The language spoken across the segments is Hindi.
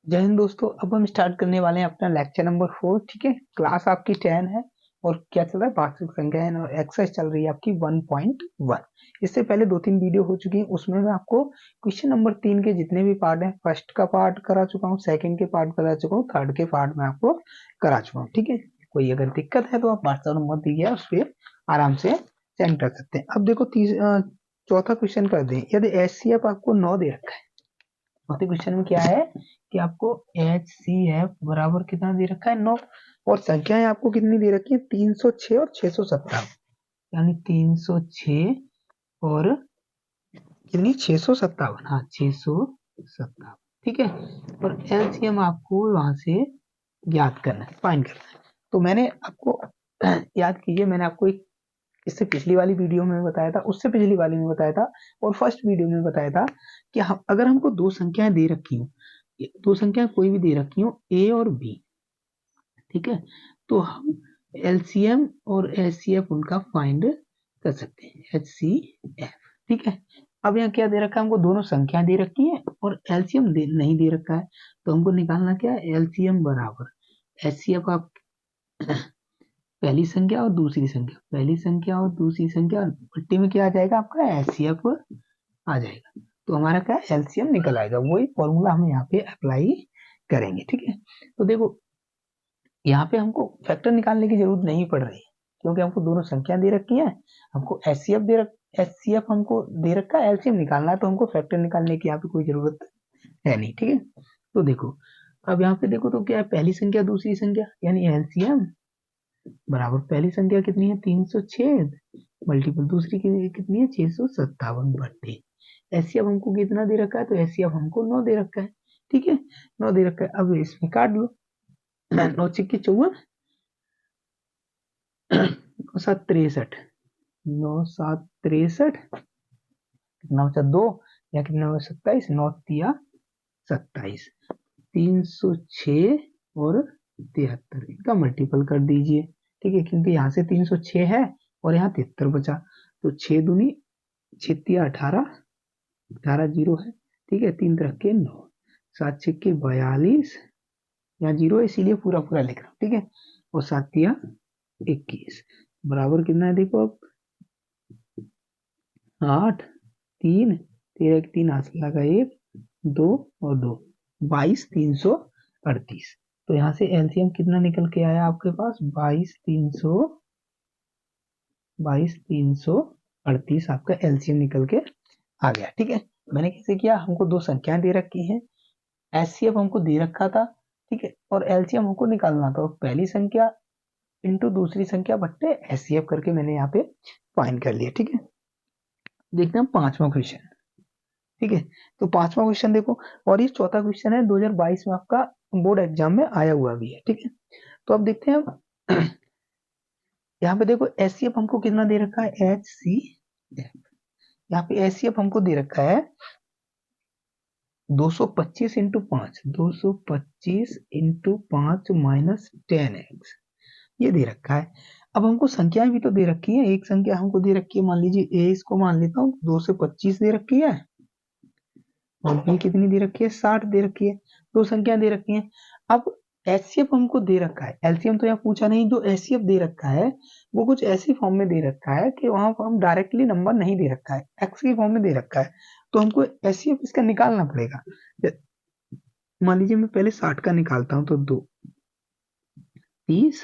जय हिंद दोस्तों। अब हम स्टार्ट करने वाले हैं अपना लेक्चर नंबर 4। ठीक है, क्लास आपकी 10 है और क्या चल रहा है, वास्तविक संख्याएं और एक्सरसाइज चल रही है आपकी 1.1। इससे पहले 2-3 वीडियो हो चुकी है, उसमें मैं आपको क्वेश्चन नंबर 3 के जितने भी पार्ट हैं, फर्स्ट का पार्ट करा चुका हूँ, सेकंड के पार्ट करा चुका हूँ, थर्ड के पार्ट में आपको करा चुका हूँ। ठीक है, कोई अगर दिक्कत है तो आप व्हाट्सएप नंबर दिए उस पर आराम से सेंड कर सकते हैं। अब देखो चौथा क्वेश्चन कर दें। यदि एचसीएफ आपको 9 दे रखा है, चौथे क्वेश्चन में क्या है कि आपको एच सी एफ बराबर कितना दे रखा है, 9, और संख्याएं आपको कितनी दे रखी है, 306 और 657, यानी 306 और कितनी, 657। हाँ, 657। ठीक है, और एलसीएम आपको वहां से ज्ञात करना है, फाइंड करना है। तो मैंने आपको याद कीजिए, मैंने आपको एक इससे पिछली वाली वीडियो में बताया था, उससे पिछली वाली में बताया था, और फर्स्ट वीडियो में बताया था कि हम अगर हमको दो संख्याएं दे रखी हो, दो संख्याएं कोई भी दे रखी हो, ए और बी, ठीक है, तो हम एलसीएम और एचसीएफ उनका फाइंड कर सकते हैं, एचसीएफ। ठीक है, अब यहाँ क्या दे रखा है, हमको दोनों संख्या दे रखी है और एलसीएम नहीं दे रखा है, तो हमको निकालना क्या है, एलसीएम बराबर एचसीएफ आप पहली संख्या और दूसरी संख्या, पहली संख्या और दूसरी संख्या, पट्टी में क्या आ जाएगा आपका, एचसीएफ आ जाएगा। तो हमारा क्या, एलसीएम निकल आएगा। वही फॉर्मूला हम यहाँ पे अप्लाई करेंगे। ठीक है, तो देखो यहाँ पे हमको फैक्टर निकालने की जरूरत नहीं पड़ रही, क्योंकि हमको दोनों संख्या दे रखी है, हमको एचसीएफ हमको दे रखा है, एलसीएम निकालना है, तो हमको फैक्टर निकालने की यहाँ पे कोई जरूरत है नहीं। ठीक है, तो देखो अब यहाँ पे देखो तो क्या है, पहली संख्या दूसरी संख्या, यानी एलसीएम बराबर पहली संख्या कितनी है, 306 मल्टीपल दूसरी की कितनी है, 657 बट्टे एचसीएफ हमको कितना दे रखा है, तो एचसीएफ हमको 9 दे रखा है। ठीक है, 9 दे रखा है, अब इसमें काट लो। 9 छिक्के 54, 9 7 63, 9 7 63, कितना बचा 2, या कितना बचा 27, 9 तिया 27, 306 और 73, इनका मल्टीपल कर दीजिए। ठीक है, क्योंकि यहाँ से 306 है और यहाँ 73 बचा, तो 6 दूनी 6 तिया 18, 18 जीरो है। ठीक है, 3 रख के 9, 7 छिक्के 42, यहाँ जीरो है इसीलिए पूरा पूरा लिख रहा हूँ। ठीक है, और 7 तिया 21 बराबर कितना है, देखो अब 8 3 13 3 हाथ लगा 1 2 और 2 22 338। तो यहाँ से एलसीएम कितना निकल के आया आपके पास, 22 338 आपका एलसीएम निकल के आ गया। ठीक है, मैंने कैसे किया, हमको दो संख्याएं दे रखी हैं, एचसीएफ हमको दे रखा था, ठीक है, और एलसीएम हमको निकालना था, पहली संख्या इंटू दूसरी संख्या बट्टे एचसीएफ करके मैंने यहाँ पे फाइंड कर लिया। ठीक है, देखते हैं पांचवा क्वेश्चन। ठीक है, तो पांचवा क्वेश्चन देखो, और ये चौथा क्वेश्चन है, 2022 में आपका बोर्ड एग्जाम में आया हुआ भी है। ठीक है, तो अब देखते हैं यहाँ पे देखो एचसीएफ हमको कितना दे रखा है, एचसीएफ, यहाँ पे एचसीएफ हमको दे रखा है 225 इंटू 5, 225 इंटू 5 माइनस 10x, ये दे रखा है। अब हमको संख्याएं भी तो दे रखी है, एक संख्या हमको दे रखी है, मान लीजिए ए, इसको मान लेता हूँ 225 दे रखी है, और बी कितनी दे रखी है, 60 दे रखी है, दो संख्या दे रखी है। अब एचसीएफ हमको दे रखा है, एलसीएम तो यहाँ पूछा नहीं, जो एचसीएफ दे रखा है वो कुछ ऐसी फॉर्म में दे रखा है कि वहां पर हम डायरेक्टली नंबर नहीं दे रखा है, एक्स की फॉर्म में दे रखा है, तो हमको एचसीएफ इसका निकालना पड़ेगा। मान लीजिए मैं पहले 60 का निकालता हूँ, तो 2 30,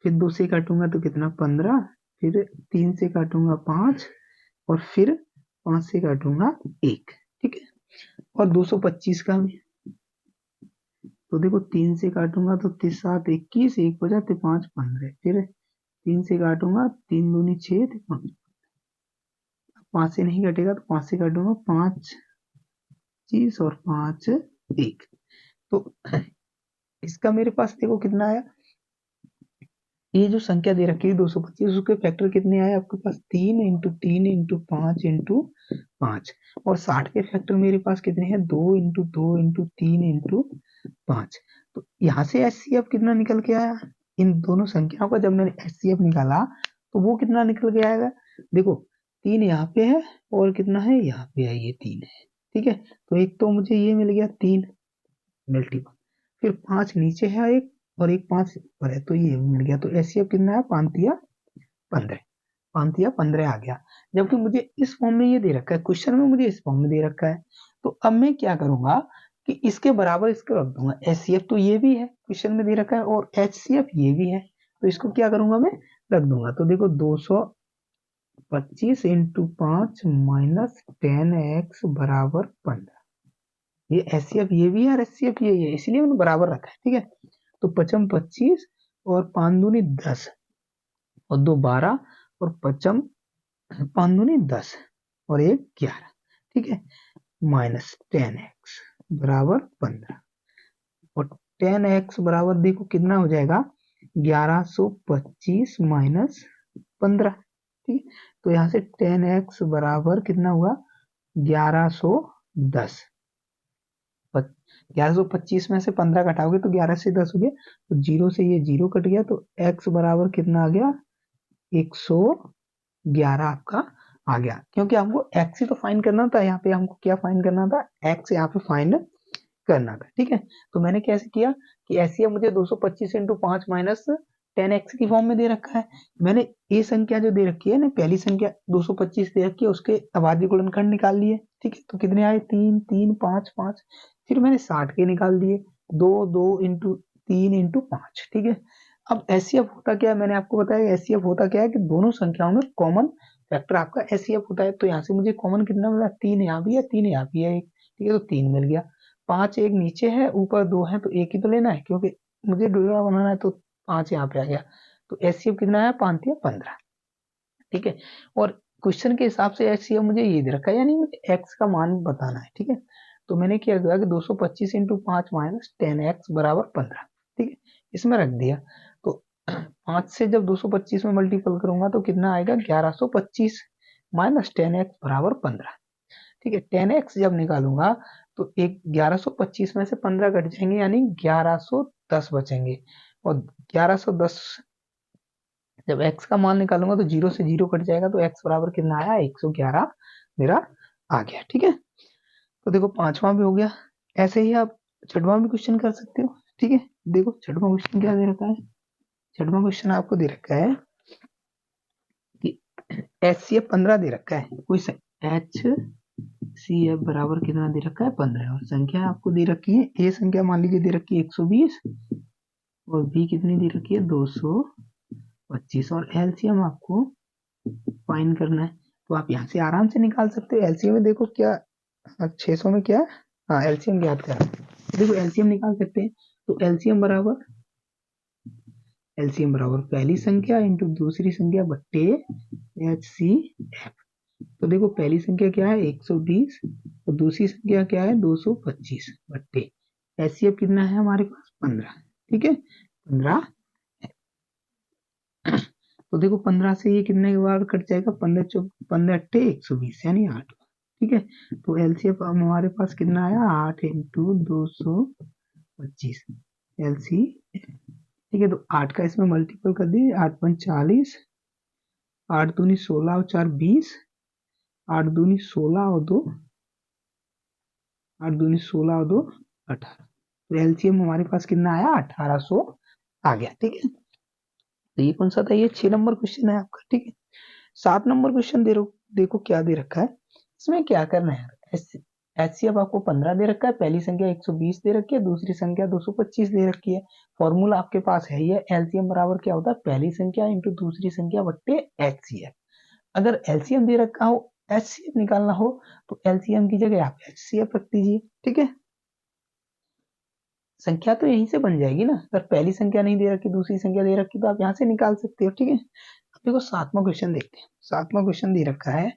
फिर 2 से काटूंगा तो कितना 15, फिर 3 से काटूंगा 5, और फिर 5 से काटूंगा 1। ठीक है, और 225 का भी, तो देखो 3 से काटूंगा तो 3 7 21, 1 बचा, 5 15, फिर 3 से काटूंगा, 3 दूनी 6, 5 से नहीं कटेगा तो 5 से काटूंगा, 5 25 और 5 1, तो इसका मेरे पास देखो कितना आया, ये जो संख्या दे रखी है 225, उसके फैक्टर कितने आए आपके पास, 3 इंटू 3 इंटू 5 इंटू 5, और 60 के फैक्टर मेरे पास कितने हैं, 2 इंटू 2 इंटू 3 इंटू 5। तो यहाँ से एचसीएफ कितना निकल के आया, इन दोनों संख्याओं का जब मैंने एचसीएफ निकाला तो वो कितना निकल के आएगा, देखो 3 यहाँ पे है और कितना है यहाँ पे है, ये 3 है। ठीक है, तो एक तो मुझे ये मिल गया 3, मल्टीपल, फिर 5 नीचे है एक और एक 5 ऊपर है, तो ये मिल गया। तो एचसीएफ कितना है, 5 या 15 आ गया। जबकि मुझे इस फॉर्म में ये दे रखा है, क्वेश्चन में मुझे इस फॉर्म में दे रखा है। तो अब मैं क्या करूंगा कि इसके बराबर इसको रख दूंगा। एचसीएफ तो ये भी है, क्वेश्चन में दे रखा है, और एचसीएफ ये भी है, तो इसको क्या करूंगा, मैं रख दूंगा। तो देखो 225 इंटू 5 माइनस 10x बराबर 15। ये एचसीएफ ये भी है और एचसीएफ ये है, इसलिए मैंने बराबर रखा है। ठीक है, तो 55 25 और 5 दूनी 10 और 2 12 और 55 5 दूनी 10 और 1 11। ठीक है, माइनस 10x बराबर 15, और 10x बराबर देखो कितना हो जाएगा, 1125 माइनस 15। ठीक है, तो यहाँ से 10x बराबर कितना हुआ, 1110। 1125 में से 15 घटाओगे तो 11 से 10 हो गया, तो 0 से ये 0 कट गया, तो x बराबर कितना आ गया, 111 आपका आ गया। क्योंकि हमको x ही तो फाइंड करना था, यहाँ पे हमको क्या फाइंड करना था, x यहाँ पे फाइंड करना था। ठीक है, तो मैंने कैसे किया कि ऐसे मुझे 225 इंटू 5 माइनस 10x की फॉर्म में दे रखा है। मैंने ये संख्या जो दे रखी है ना, पहली संख्या 225 दे रखी है, उसके अभाज्य गुणनखंड निकाल लिए। ठीक है, तो कितने आए, 3 3 5 5। फिर मैंने 60 के निकाल दिए, 2 2 इंटू 3 इंटू 5। ठीक है, अब एचसीएफ होता क्या है, मैंने आपको बताया एचसीएफ होता क्या है कि दोनों संख्याओं में कॉमन फैक्टर आपका एचसीएफ होता है। तो यहाँ से मुझे कॉमन कितना मिला, 3 यहाँ भी है, 3 यहाँ भी है एक। ठीक है, तो 3 मिल गया। 5 एक नीचे है, ऊपर 2 है, तो एक ही तो लेना है, क्योंकि मुझे डोरा बनाना है, तो 5 यहाँ पे आ गया। तो एचसीएफ कितना है, 5 या 15। ठीक है, और क्वेश्चन के हिसाब से एचसीएफ मुझे ये दे रखा है, यानी मुझे एक्स का मान बताना है। ठीक है, तो मैंने क्या किया कि 225 इंटू 5 माइनस 10x बराबर 15। ठीक है, इसमें रख दिया। तो 5 से जब 225 में मल्टीपल करूंगा तो कितना आएगा, 1125 माइनस 10x बराबर 15। ठीक है, 10x जब निकालूंगा तो एक 1125 में से 15 कट जाएंगे, यानी 1110 बचेंगे। और 1110 जब x का मान निकालूंगा तो 0 से 0 कट जाएगा, तो x बराबर कितना आया, 111 मेरा आ गया। ठीक है, तो देखो पांचवा भी हो गया। ऐसे ही आप छठवां भी क्वेश्चन कर सकते हो। ठीक है, देखो छठवां क्वेश्चन क्या दे रखा है। छठवां क्वेश्चन आपको दे रखा है कि एचसीएफ 15 दे रखा है, कोई एचसीएफ बराबर कितना दे रखा है, 15, और संख्या आपको दे रखी है, ए संख्या मान लीजिए दे रखी है 120 और बी कितनी दे रखी है, 225, और एलसीएम आपको फाइंड करना है। तो आप यहाँ से आराम से निकाल सकते हो। एलसीएम में देखो क्या 600 में क्या, हाँ एलसीएम ज्ञात करा, देखो एलसीएम निकाल सकते हैं। तो एलसीएम बराबर पहली संख्या इंटू दूसरी संख्या बट्टे एचसीएफ। तो देखो पहली संख्या क्या है, 120, और दूसरी संख्या क्या है, 225 बट्टे एचसीएफ कितना है हमारे पास, 15। ठीक है, 15। तो देखो 15 से ये कितने के बाद कट जाएगा, 15 15 अट्ठे 120 यानी 8। ठीक है, तो एलसीएफ हमारे पास कितना आया, 8 इंटू 225 एलसी। ठीक है, तो 8 का इसमें मल्टीपल कर दिए, 8 पंच 40, 8 दूनी 16 और 4 20, 8 दूनी 16 और 2, 8 दूनी 16 और 2 18। तो एलसीएम हमारे पास कितना आया, 1800 आ गया। ठीक है, तो ये कौन सा था, ये 6 नंबर क्वेश्चन है आपका। ठीक है, 7 नंबर क्वेश्चन देखो क्या दे रखा है। इसमें क्या करना है, एचसीएफ आपको 15 दे रखा है, पहली संख्या 120 दे रखी है, दूसरी संख्या 225 दे रखी है। फॉर्मूला आपके पास है ही है, एलसीएम बराबर क्या होता है, पहली संख्या इंटू दूसरी संख्या बट्टे एचसीएफ। अगर एलसीएम दे रखा हो, एचसीएफ निकालना हो, तो एलसीएम की जगह आप एचसीएफ रख दीजिए। ठीक है, संख्या तो यहीं से बन जाएगी ना, अगर पहली संख्या नहीं दे रखी दूसरी संख्या दे रखी तो आप यहाँ से निकाल सकते हो। ठीक है, अब देखो 7वां क्वेश्चन देखते हैं। 7वां क्वेश्चन दे रखा है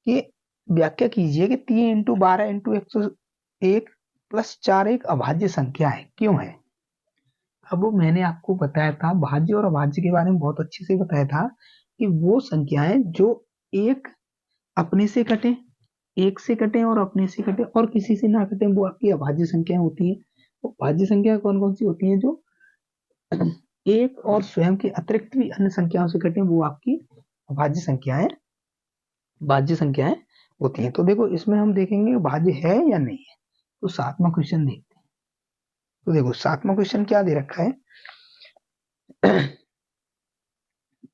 कि व्याख्या कीजिए कि 3 इंटू 12 इंटू 101 प्लस 4 एक अभाज्य संख्या है, क्यों है। अब मैंने आपको बताया था भाज्य और अभाज्य के बारे में, बहुत अच्छे से बताया था कि वो संख्याएं जो एक अपने से कटे, एक से कटे और अपने से कटे और किसी से ना कटे, वो आपकी अभाज्य संख्याएं होती है। तो भाज्य संख्या कौन कौन सी होती है, जो एक और स्वयं के अतिरिक्त भी अन्य संख्याओं से कटे, वो आपकी भाज्य संख्याएं भाज्य संख्याएं होती हैं। तो देखो इसमें हम देखेंगे भाज्य है या नहीं है। तो 7वां क्वेश्चन देखते हैं। तो देखो 7वां क्वेश्चन क्या दे रखा है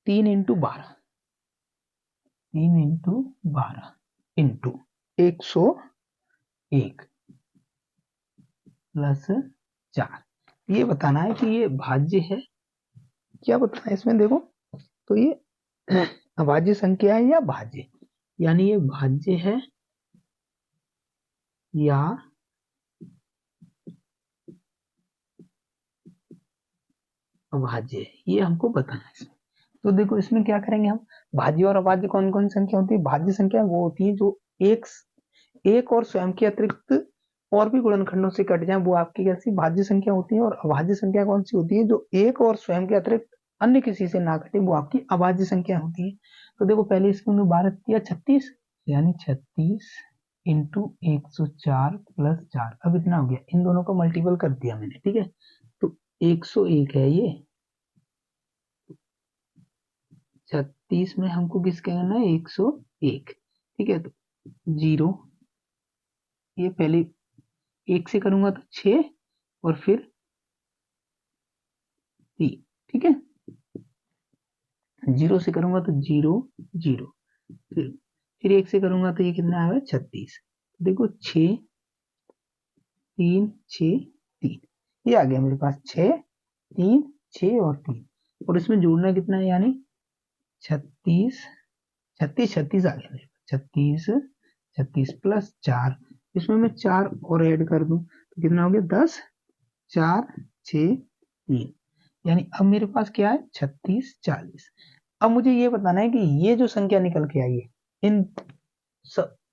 3 इंटू 12 3 इंटू 12 इंटू 101 प्लस 4। ये बताना है कि ये भाज्य है, क्या बताना है इसमें देखो, तो ये अभाज्य संख्या है या भाज्य, यानी ये भाज्य है या अभाज्य है, ये हमको बताना है इसमें। तो देखो इसमें क्या करेंगे हम, भाज्य और अभाज्य कौन कौन संख्या होती है, भाज्य संख्या वो होती है जो एक एक और स्वयं के अतिरिक्त और भी गुणनखंडों से कट जाए, वो आपकी कैसी भाज्य संख्या होती है। और अभाज्य संख्या कौन सी होती है, जो एक और स्वयं के अतिरिक्त अन्य किसी से ना कटे, वो आपकी अभाज्य संख्या होती है। तो देखो पहले इसमें हमने 12 किया 36, यानी 36 इंटू 104 प्लस 4, अब इतना हो गया, इन दोनों का मल्टीपल कर दिया मैंने, ठीक है। तो 101 है ये, 36 में हमको किस कहना है 101, ठीक है। तो 0, ये पहले 1 से करूंगा तो 6 और फिर 3, ठीक है। 0 से करूंगा तो 0 0, फिर 1 से करूंगा तो ये कितना आएगा 36। देखो 6 3 6 3, ये आ गया मेरे पास 6 3 6 और 3, और इसमें जोड़ना कितना है, यानी 36 36 36 आ गया मेरे पास, 36 36 प्लस 4, इसमें मैं 4 और ऐड कर दूं तो कितना हो गया 10 4 6 3, यानी अब मेरे पास क्या है 36 40। अब मुझे ये बताना है कि ये जो संख्या निकल के आई है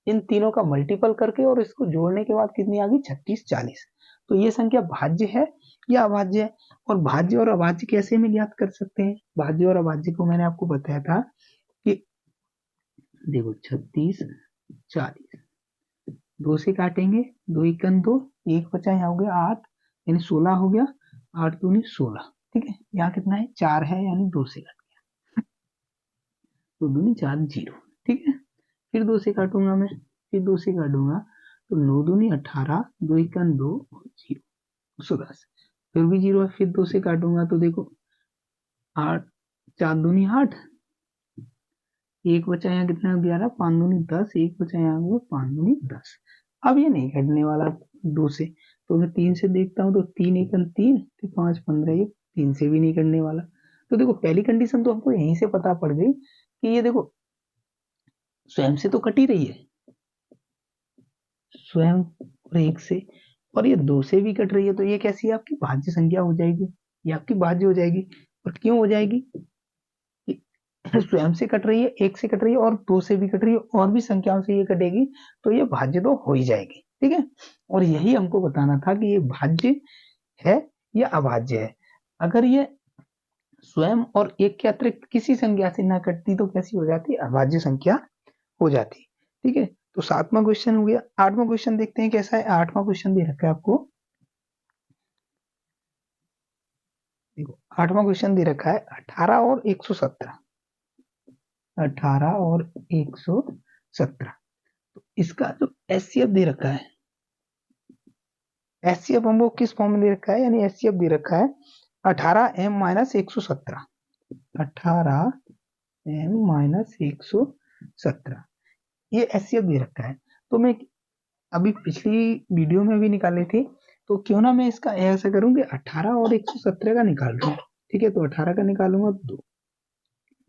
इन तीनों का मल्टीपल करके और इसको जोड़ने के बाद कितनी आ गई 36 40। तो ये संख्या भाज्य है या अभाज्य है, और भाज्य और अभाज्य कैसे हम ज्ञात कर सकते हैं, भाज्य और अभाज्य को मैंने आपको बताया था कि देखो 36 40, 2 से काटेंगे, 2 एकन 2, 1 बचा, यहाँ हो गया 8, यानी 16 हो गया, 8 दूनी 16, ठीक है। यहाँ कितना है 4 है, यानी 2 से काट गया, 2 दूनी 4 0, ठीक है। फिर 2 से काटूंगा मैं, फिर 2 से काटूंगा तो 9 दूनी 18, 2 एकन 2 और 0 110, फिर भी 0 है, फिर 2 से काटूंगा तो देखो 8 4 दूनी 8, 1 बचा, यहाँ कितना है 11, 5 दूनी 10, 1 बचा, यहाँ हुआ 5 दूनी 10। अब ये नहीं कटने वाला 2 से, तो मैं 3 से देखता हूँ तो 3 एकन 3, तो 5 15, ये 3 से भी नहीं कटने वाला। तो देखो पहली कंडीशन तो हमको यहीं से पता पड़ गई कि ये देखो स्वयं से तो कट ही रही है, स्वयं और 1 से, और ये 2 से भी कट रही है, तो ये कैसी है आपकी भाज्य संख्या हो जाएगी, ये आपकी भाज्य हो जाएगी। और क्यों हो जाएगी, स्वयं से कट रही है, 1 से कट रही है और 2 से भी कट रही है, और भी संख्याओं से ये कटेगी, तो ये भाज्य तो हो ही जाएगी, ठीक है। और यही हमको बताना था कि ये भाज्य है या अभाज्य है। अगर ये स्वयं और 1 के अतिरिक्त किसी संख्या से ना कटती तो कैसी हो जाती, अभाज्य संख्या हो जाती, ठीक है। तो 7वां क्वेश्चन हो गया। 8वां क्वेश्चन देखते हैं कैसा है। 8वां क्वेश्चन दे रखा है आपको, देखो 8वां क्वेश्चन दे रखा है 18 और 117, 18 और 117। तो इसका जो एचसीएफ दे रखा है, एचसीएफ हमको किस फॉर्म में दे रखा है, यानी एचसीएफ दे रखा है 18m माइनस 117, 18m माइनस 117, ये एचसीएफ दे रखा है। तो मैं अभी पिछली वीडियो में भी निकाले थे, तो क्यों ना मैं इसका ऐसा करूं कि 18 और 117 का निकाल लूं, ठीक है। तो 18 का निकालूंगा 2,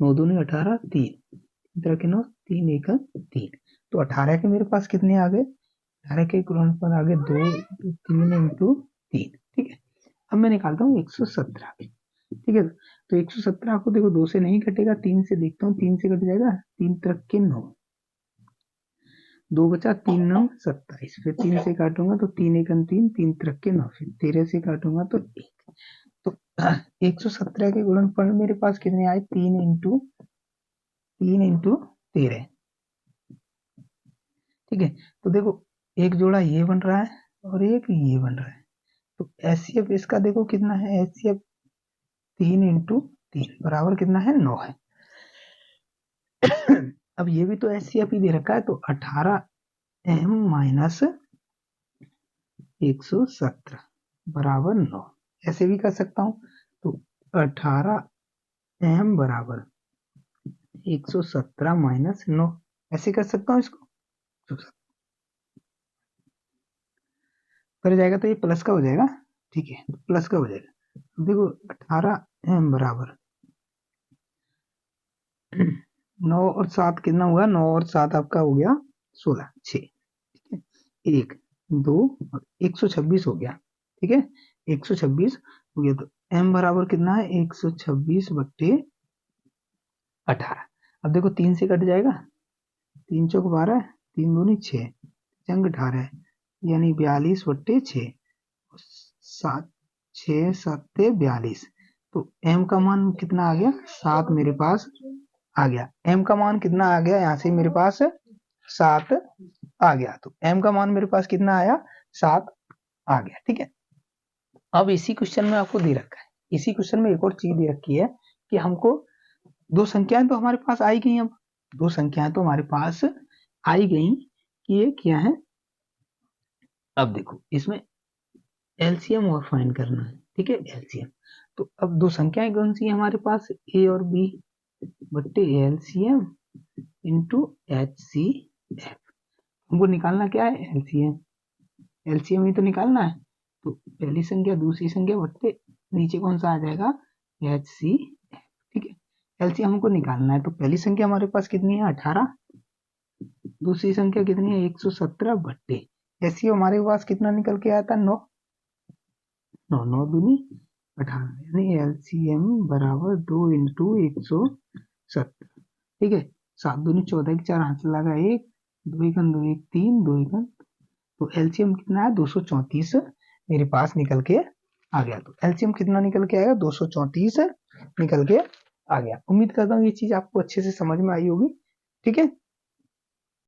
9 दूनी 18, 3, इधर के 9, 3 एक 3, तो 18 के मेरे पास कितने आ गए, 18 के गुणनफल आ गए 2 3 इंटू 3, ठीक है। अब मैं निकालता हूँ 117, ठीक है। तो 117 को देखो 2 से नहीं कटेगा, 3 से देखता हूँ, 3 से कट जाएगा, 3 तरफ के 9, 2 बचा, 3 9 27, फिर 3 से काटूंगा तो 3 एक 3, 3 तरफ के 9, फिर 13 से काटूंगा तो 1, तो 117 के गुणनफल मेरे पास कितने आए, 3 इंटू 13, ठीक है। तो देखो एक जोड़ा ये बन रहा है और एक ये बन रहा है, तो एचसीएफ इसका देखो कितना है, एचसीएफ 3 इंटू 3 बराबर कितना है 9 है। अब ये भी तो एचसीएफ ही दे रखा है, तो 18m माइनस 117, बराबर 9, ऐसे भी कर सकता हूँ। तो 18m बराबर 117 माइनस 9, ऐसे कर सकता हूँ इसको। तो कर जाएगा तो ये प्लस का हो जाएगा, ठीक है, तो प्लस का हो जाएगा। अब देखो 18m बराबर 9 और 7 कितना हुआ, 9 और 7 आपका हो गया 16, 6, ठीक है, 1 2 और 126 हो गया, ठीक है, 126 हो गया। तो m बराबर कितना है, 126 बट्टे 18। अब देखो 3 से कट जाएगा, 3 चौक 12, 3 दूनी 6, चंग 18 है, यानी 42 बट्टे 6, 7 6 7 42। तो m का मान कितना आ गया, 7 मेरे पास आ गया। m का मान कितना आ गया, यहाँ से मेरे पास 7 आ गया। तो m का मान मेरे पास कितना आया, 7 आ गया, ठीक है। अब इसी क्वेश्चन में आपको दे रखा है, इसी क्वेश्चन में एक और चीज दे रखी है कि हमको दो संख्याएं तो हमारे पास आई गई। अब दो संख्याएं तो हमारे पास आई गई कि ये क्या है। अब देखो इसमें एलसीएम और फाइंड करना है, ठीक है, एलसीएम। तो अब दो संख्याएं कौन सी है हमारे पास, ए और बी बट्टे LCM into H C F. हमको निकालना क्या है, एलसीएम, एलसीएम ही तो निकालना है। तो पहली संख्या दूसरी संख्या बट्टे नीचे कौन सा आ जाएगा, एच सी एफ, ठीक है। एलसीएम हमको निकालना है। तो पहली संख्या हमारे पास कितनी है, 18, दूसरी संख्या कितनी है, 117 बट्टे एचसीएफ हमारे पास कितना निकल के आया था, 9, 9 9 दूनी 18, यानी एलसीएम बराबर 2 इंटू 117, ठीक है। 7 दूनी 14 की 4 हाथ से लगा 1, 2 एकन 2 1 3 2 एकन, तो एलसीएम कितना है, 234 मेरे पास निकल के आ गया। तो एलसीएम कितना निकल के आएगा, 234 निकल के आ गया। उम्मीद करता हूँ ये चीज आपको अच्छे से समझ में आई होगी, ठीक है।